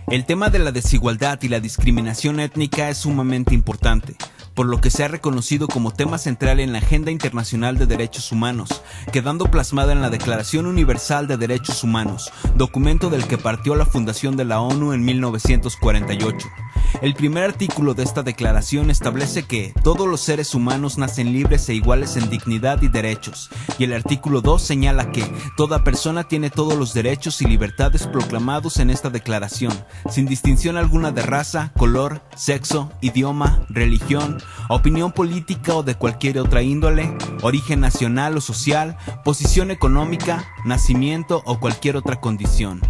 El tema de la desigualdad y la discriminación étnica es sumamente importante, por lo que se ha reconocido como tema central en la Agenda Internacional de Derechos Humanos, quedando plasmada en la Declaración Universal de Derechos Humanos, documento del que partió la fundación de la ONU en 1948. El primer artículo de esta declaración establece que todos los seres humanos nacen libres e iguales en dignidad y derechos, y el artículo 2 señala que toda persona tiene todos los derechos y libertades proclamados en esta declaración, sin distinción alguna de raza, color, sexo, idioma, religión, opinión política o de cualquier otra índole, origen nacional o social, posición económica, nacimiento o cualquier otra condición.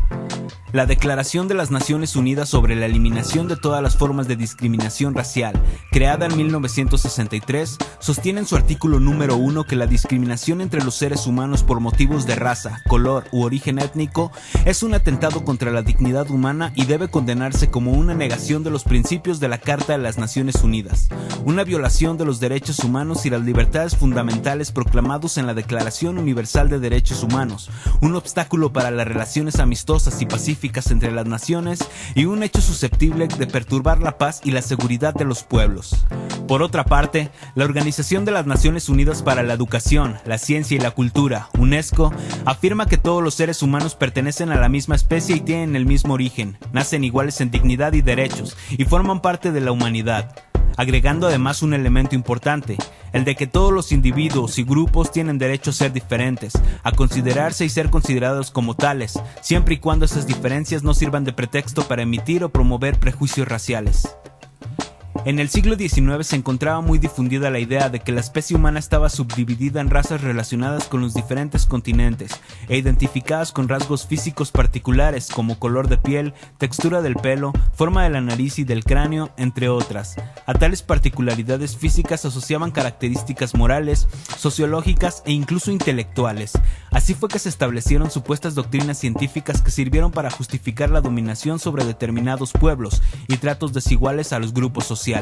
La Declaración de las Naciones Unidas sobre la Eliminación de todas las formas de discriminación racial, creada en 1963, sostiene en su artículo número 1 que la discriminación entre los seres humanos por motivos de raza, color u origen étnico es un atentado contra la dignidad humana y debe condenarse como una negación de los principios de la Carta de las Naciones Unidas, una violación de los derechos humanos y las libertades fundamentales proclamados en la Declaración Universal de Derechos Humanos, un obstáculo para las relaciones amistosas y pacíficas entre las naciones y un hecho susceptible de perturbar la paz y la seguridad de los pueblos. Por otra parte, la Organización de las Naciones Unidas para la Educación, la Ciencia y la Cultura, UNESCO, afirma que todos los seres humanos pertenecen a la misma especie y tienen el mismo origen, nacen iguales en dignidad y derechos, y forman parte de la humanidad, agregando además un elemento importante, el de que todos los individuos y grupos tienen derecho a ser diferentes, a considerarse y ser considerados como tales, siempre y cuando esas diferencias no sirvan de pretexto para emitir o promover prejuicios raciales. En el siglo XIX se encontraba muy difundida la idea de que la especie humana estaba subdividida en razas relacionadas con los diferentes continentes e identificadas con rasgos físicos particulares como color de piel, textura del pelo, forma de la nariz y del cráneo, entre otras. A tales particularidades físicas se asociaban características morales, sociológicas e incluso intelectuales. Así fue que se establecieron supuestas doctrinas científicas que sirvieron para justificar la dominación sobre determinados pueblos y tratos desiguales a los grupos sociales.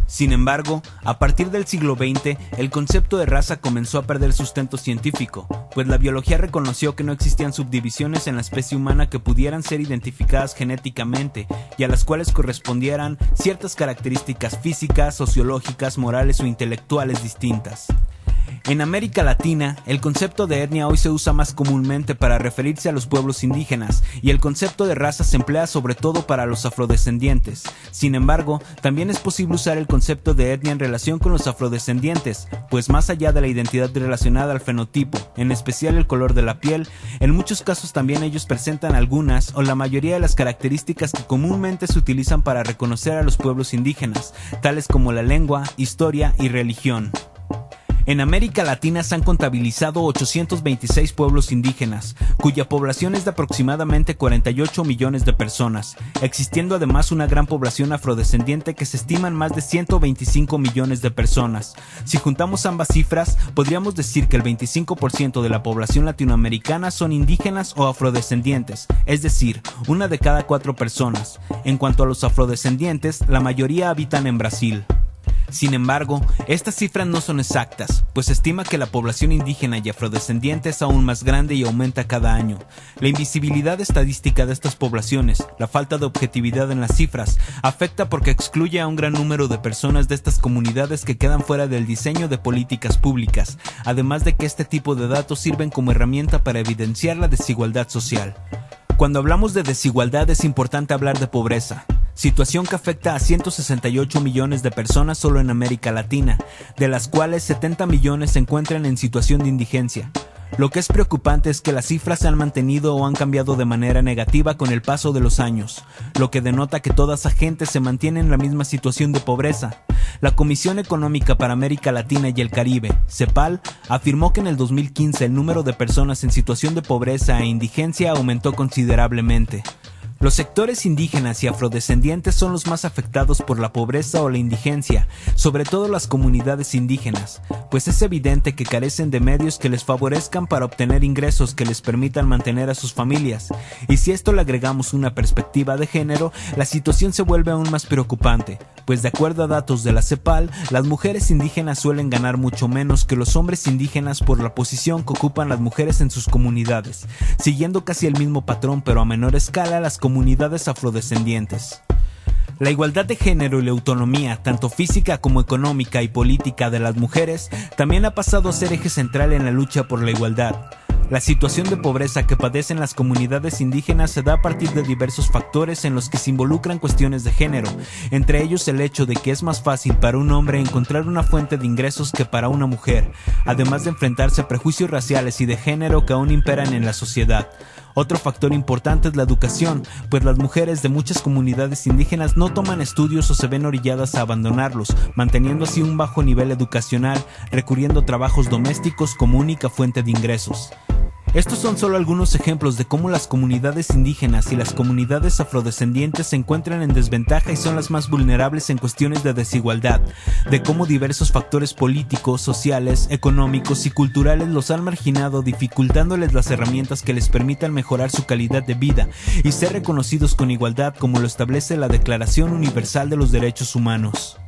Sin embargo, a partir del siglo XX, el concepto de raza comenzó a perder sustento científico, pues la biología reconoció que no existían subdivisiones en la especie humana que pudieran ser identificadas genéticamente y a las cuales correspondieran ciertas características físicas, sociológicas, morales o intelectuales distintas. En América Latina, el concepto de etnia hoy se usa más comúnmente para referirse a los pueblos indígenas y el concepto de raza se emplea sobre todo para los afrodescendientes. Sin embargo, también es posible usar el concepto de etnia en relación con los afrodescendientes, pues más allá de la identidad relacionada al fenotipo, en especial el color de la piel, en muchos casos también ellos presentan algunas o la mayoría de las características que comúnmente se utilizan para reconocer a los pueblos indígenas, tales como la lengua, historia y religión. En América Latina se han contabilizado 826 pueblos indígenas, cuya población es de aproximadamente 48 millones de personas, existiendo además una gran población afrodescendiente que se estima en más de 125 millones de personas. Si juntamos ambas cifras, podríamos decir que el 25% de la población latinoamericana son indígenas o afrodescendientes, es decir, una de cada 4 personas. En cuanto a los afrodescendientes, la mayoría habitan en Brasil. Sin embargo, estas cifras no son exactas, pues se estima que la población indígena y afrodescendiente es aún más grande y aumenta cada año. La invisibilidad estadística de estas poblaciones, la falta de objetividad en las cifras, afecta porque excluye a un gran número de personas de estas comunidades que quedan fuera del diseño de políticas públicas, además de que este tipo de datos sirven como herramienta para evidenciar la desigualdad social. Cuando hablamos de desigualdad es importante hablar de pobreza, situación que afecta a 168 millones de personas solo en América Latina, de las cuales 70 millones se encuentran en situación de indigencia. Lo que es preocupante es que las cifras se han mantenido o han cambiado de manera negativa con el paso de los años, lo que denota que toda esa gente se mantiene en la misma situación de pobreza. La Comisión Económica para América Latina y el Caribe, CEPAL, afirmó que en el 2015 el número de personas en situación de pobreza e indigencia aumentó considerablemente. Los sectores indígenas y afrodescendientes son los más afectados por la pobreza o la indigencia, sobre todo las comunidades indígenas, pues es evidente que carecen de medios que les favorezcan para obtener ingresos que les permitan mantener a sus familias. Y si a esto le agregamos una perspectiva de género, la situación se vuelve aún más preocupante, pues de acuerdo a datos de la CEPAL, las mujeres indígenas suelen ganar mucho menos que los hombres indígenas por la posición que ocupan las mujeres en sus comunidades. Siguiendo casi el mismo patrón pero a menor escala, las comunidades comunidades afrodescendientes. La igualdad de género y la autonomía, tanto física como económica y política de las mujeres, también ha pasado a ser eje central en la lucha por la igualdad. La situación de pobreza que padecen las comunidades indígenas se da a partir de diversos factores en los que se involucran cuestiones de género, entre ellos el hecho de que es más fácil para un hombre encontrar una fuente de ingresos que para una mujer, además de enfrentarse a prejuicios raciales y de género que aún imperan en la sociedad. Otro factor importante es la educación, pues las mujeres de muchas comunidades indígenas no toman estudios o se ven orilladas a abandonarlos, manteniendo así un bajo nivel educacional, recurriendo a trabajos domésticos como única fuente de ingresos. Estos son solo algunos ejemplos de cómo las comunidades indígenas y las comunidades afrodescendientes se encuentran en desventaja y son las más vulnerables en cuestiones de desigualdad, de cómo diversos factores políticos, sociales, económicos y culturales los han marginado, dificultándoles las herramientas que les permitan mejorar su calidad de vida y ser reconocidos con igualdad como lo establece la Declaración Universal de los Derechos Humanos.